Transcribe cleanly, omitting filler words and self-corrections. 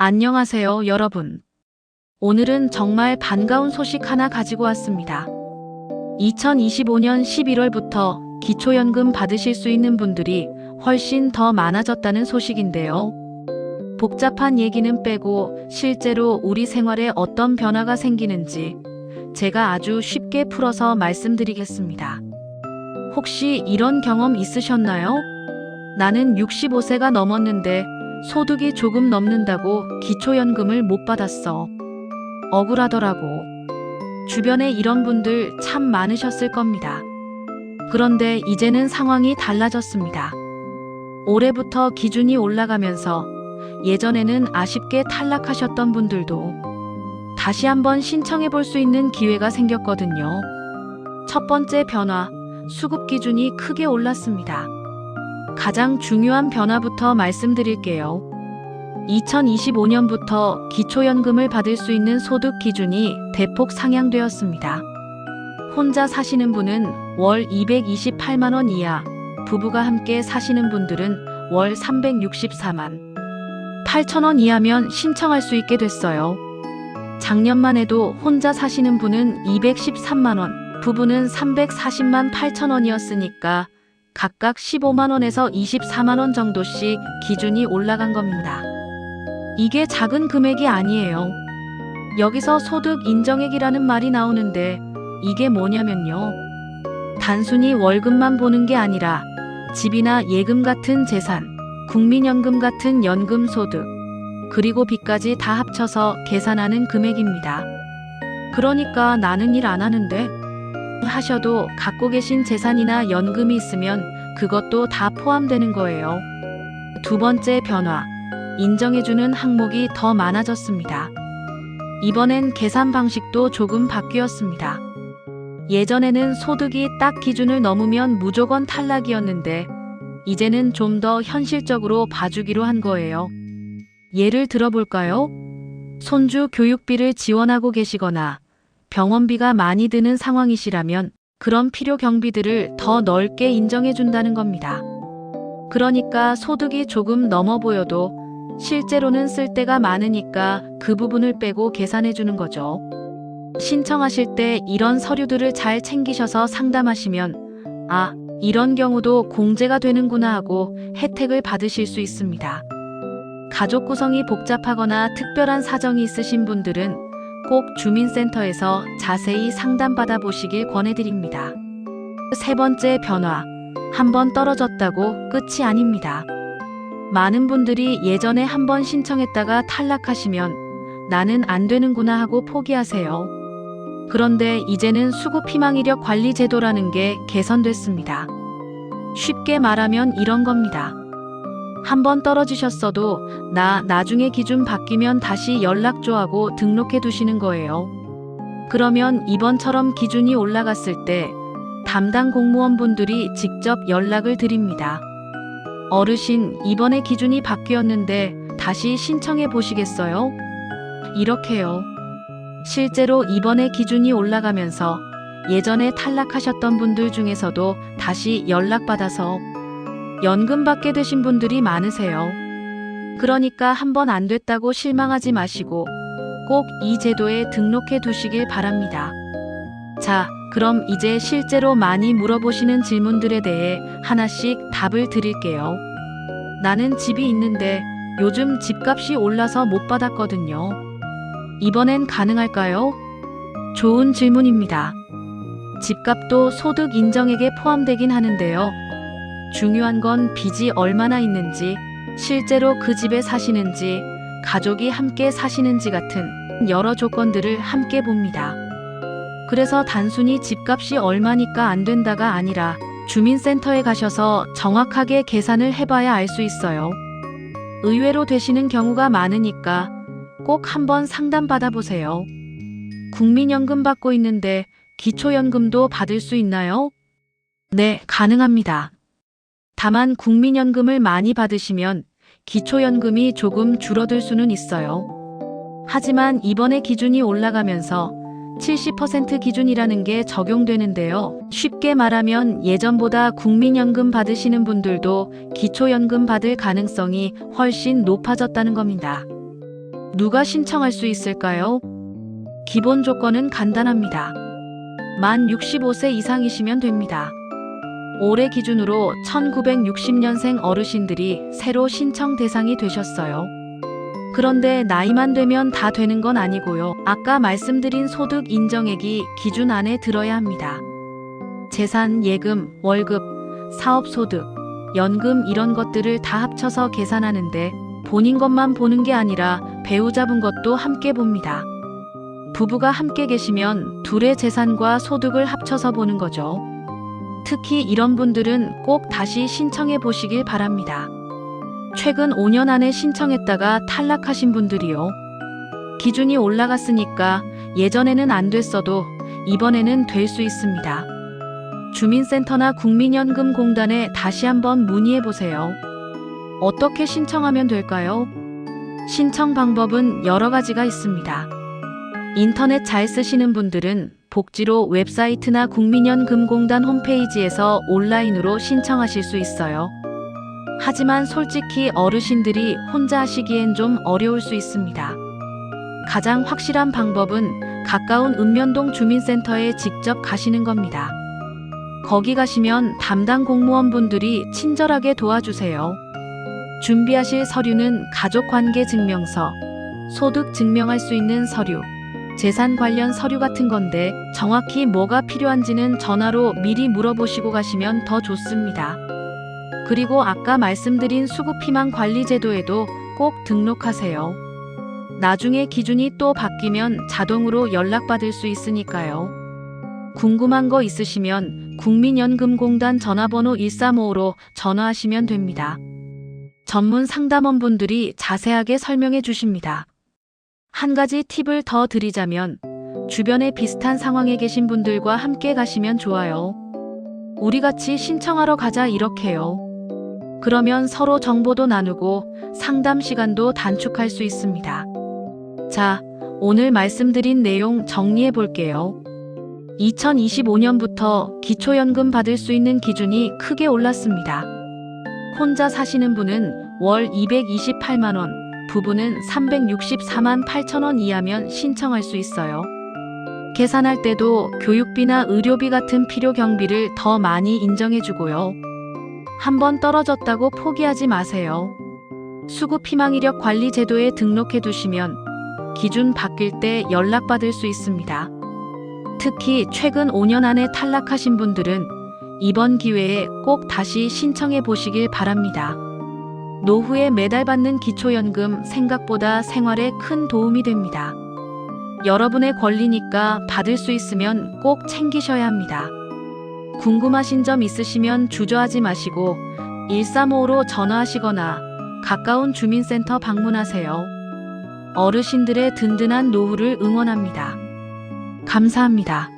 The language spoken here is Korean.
안녕하세요, 여러분. 오늘은 정말 반가운 소식 하나 가지고 왔습니다. 2025년 11월부터 기초연금 받으실 수 있는 분들이 훨씬 더 많아졌다는 소식인데요. 복잡한 얘기는 빼고 실제로 우리 생활에 어떤 변화가 생기는지 제가 아주 쉽게 풀어서 말씀드리겠습니다. 혹시 이런 경험 있으셨나요? 나는 65세가 넘었는데 소득이 조금 넘는다고 기초연금을 못 받았어. 억울하더라고. 주변에 이런 분들 참 많으셨을 겁니다. 그런데 이제는 상황이 달라졌습니다. 올해부터 기준이 올라가면서 예전에는 아쉽게 탈락하셨던 분들도 다시 한번 신청해 볼 수 있는 기회가 생겼거든요. 첫 번째 변화, 수급 기준이 크게 올랐습니다. 가장 중요한 변화부터 말씀드릴게요. 2025년부터 기초연금을 받을 수 있는 소득 기준이 대폭 상향되었습니다. 혼자 사시는 분은 월 228만 원 이하, 부부가 함께 사시는 분들은 월 364만 8천 원 이하면 신청할 수 있게 됐어요. 작년만 해도 혼자 사시는 분은 213만 원, 부부는 340만 8천 원이었으니까 각각 15만 원에서 24만 원 정도씩 기준이 올라간 겁니다. 이게 작은 금액이 아니에요. 여기서 소득 인정액이라는 말이 나오는데 이게 뭐냐면요. 단순히 월급만 보는 게 아니라 집이나 예금 같은 재산, 국민연금 같은 연금 소득, 그리고 빚까지 다 합쳐서 계산하는 금액입니다. 그러니까 나는 일 안 하는데 하셔도 갖고 계신 재산이나 연금이 있으면 그것도 다 포함되는 거예요. 두 번째 변화, 인정해주는 항목이 더 많아졌습니다. 이번엔 계산 방식도 조금 바뀌었습니다. 예전에는 소득이 딱 기준을 넘으면 무조건 탈락이었는데 이제는 좀 더 현실적으로 봐주기로 한 거예요. 예를 들어볼까요? 손주 교육비를 지원하고 계시거나 병원비가 많이 드는 상황이시라면 그런 필요 경비들을 더 넓게 인정해 준다는 겁니다. 그러니까 소득이 조금 넘어 보여도 실제로는 쓸 데가 많으니까 그 부분을 빼고 계산해 주는 거죠. 신청하실 때 이런 서류들을 잘 챙기셔서 상담하시면 아, 이런 경우도 공제가 되는구나 하고 혜택을 받으실 수 있습니다. 가족 구성이 복잡하거나 특별한 사정이 있으신 분들은 꼭 주민센터에서 자세히 상담받아 보시길 권해드립니다. 세 번째 변화, 한번 떨어졌다고 끝이 아닙니다. 많은 분들이 예전에 한번 신청했다가 탈락하시면 나는 안 되는구나 하고 포기하세요. 그런데 이제는 수급 희망 이력 관리 제도라는 게 개선됐습니다. 쉽게 말하면 이런 겁니다. 한번 떨어지셨어도 나중에 기준 바뀌면 다시 연락 줘 하고 등록해 두시는 거예요. 그러면 이번처럼 기준이 올라갔을 때 담당 공무원분들이 직접 연락을 드립니다. 어르신, 이번에 기준이 바뀌었는데 다시 신청해 보시겠어요? 이렇게요. 실제로 이번에 기준이 올라가면서 예전에 탈락하셨던 분들 중에서도 다시 연락받아서 연금 받게 되신 분들이 많으세요. 그러니까 한번 안 됐다고 실망하지 마시고 꼭 이 제도에 등록해 두시길 바랍니다. 자, 그럼 이제 실제로 많이 물어보시는 질문들에 대해 하나씩 답을 드릴게요. 나는 집이 있는데 요즘 집값이 올라서 못 받았거든요. 이번엔 가능할까요? 좋은 질문입니다. 집값도 소득 인정액에 포함되긴 하는데요. 중요한 건 빚이 얼마나 있는지, 실제로 그 집에 사시는지, 가족이 함께 사시는지 같은 여러 조건들을 함께 봅니다. 그래서 단순히 집값이 얼마니까 안 된다가 아니라 주민센터에 가셔서 정확하게 계산을 해봐야 알 수 있어요. 의외로 되시는 경우가 많으니까 꼭 한번 상담받아 보세요. 국민연금 받고 있는데 기초연금도 받을 수 있나요? 네, 가능합니다. 다만 국민연금을 많이 받으시면 기초연금이 조금 줄어들 수는 있어요. 하지만 이번에 기준이 올라가면서 70% 기준이라는 게 적용되는데요. 쉽게 말하면 예전보다 국민연금 받으시는 분들도 기초연금 받을 가능성이 훨씬 높아졌다는 겁니다. 누가 신청할 수 있을까요? 기본 조건은 간단합니다. 만 65세 이상이시면 됩니다. 올해 기준으로 1960년생 어르신들이 새로 신청 대상이 되셨어요. 그런데 나이만 되면 다 되는 건 아니고요. 아까 말씀드린 소득 인정액이 기준 안에 들어야 합니다. 재산, 예금, 월급, 사업소득, 연금 이런 것들을 다 합쳐서 계산하는데 본인 것만 보는 게 아니라 배우자분 것도 함께 봅니다. 부부가 함께 계시면 둘의 재산과 소득을 합쳐서 보는 거죠. 특히 이런 분들은 꼭 다시 신청해 보시길 바랍니다. 최근 5년 안에 신청했다가 탈락하신 분들이요. 기준이 올라갔으니까 예전에는 안 됐어도 이번에는 될 수 있습니다. 주민센터나 국민연금공단에 다시 한번 문의해 보세요. 어떻게 신청하면 될까요? 신청 방법은 여러 가지가 있습니다. 인터넷 잘 쓰시는 분들은 복지로 웹사이트나 국민연금공단 홈페이지에서 온라인으로 신청하실 수 있어요. 하지만 솔직히 어르신들이 혼자 하시기엔 좀 어려울 수 있습니다. 가장 확실한 방법은 가까운 읍면동 주민센터에 직접 가시는 겁니다. 거기 가시면 담당 공무원분들이 친절하게 도와주세요. 준비하실 서류는 가족관계증명서, 소득 증명할 수 있는 서류, 재산 관련 서류 같은 건데 정확히 뭐가 필요한지는 전화로 미리 물어보시고 가시면 더 좋습니다. 그리고 아까 말씀드린 수급희망 관리 제도에도 꼭 등록하세요. 나중에 기준이 또 바뀌면 자동으로 연락받을 수 있으니까요. 궁금한 거 있으시면 국민연금공단 전화번호 1355로 전화하시면 됩니다. 전문 상담원분들이 자세하게 설명해 주십니다. 한 가지 팁을 더 드리자면 주변에 비슷한 상황에 계신 분들과 함께 가시면 좋아요. 우리 같이 신청하러 가자 이렇게요. 그러면 서로 정보도 나누고 상담 시간도 단축할 수 있습니다. 자, 오늘 말씀드린 내용 정리해 볼게요. 2025년부터 기초연금 받을 수 있는 기준이 크게 올랐습니다. 혼자 사시는 분은 월 228만 원, 부부는 364만 8천 원 이하면 신청할 수 있어요. 계산할 때도 교육비나 의료비 같은 필요 경비를 더 많이 인정해주고요. 한번 떨어졌다고 포기하지 마세요. 수급희망이력 관리 제도에 등록해 두시면 기준 바뀔 때 연락받을 수 있습니다. 특히 최근 5년 안에 탈락하신 분들은 이번 기회에 꼭 다시 신청해 보시길 바랍니다. 노후에 매달 받는 기초연금 생각보다 생활에 큰 도움이 됩니다. 여러분의 권리니까 받을 수 있으면 꼭 챙기셔야 합니다. 궁금하신 점 있으시면 주저하지 마시고 1355로 전화하시거나 가까운 주민센터 방문하세요. 어르신들의 든든한 노후를 응원합니다. 감사합니다.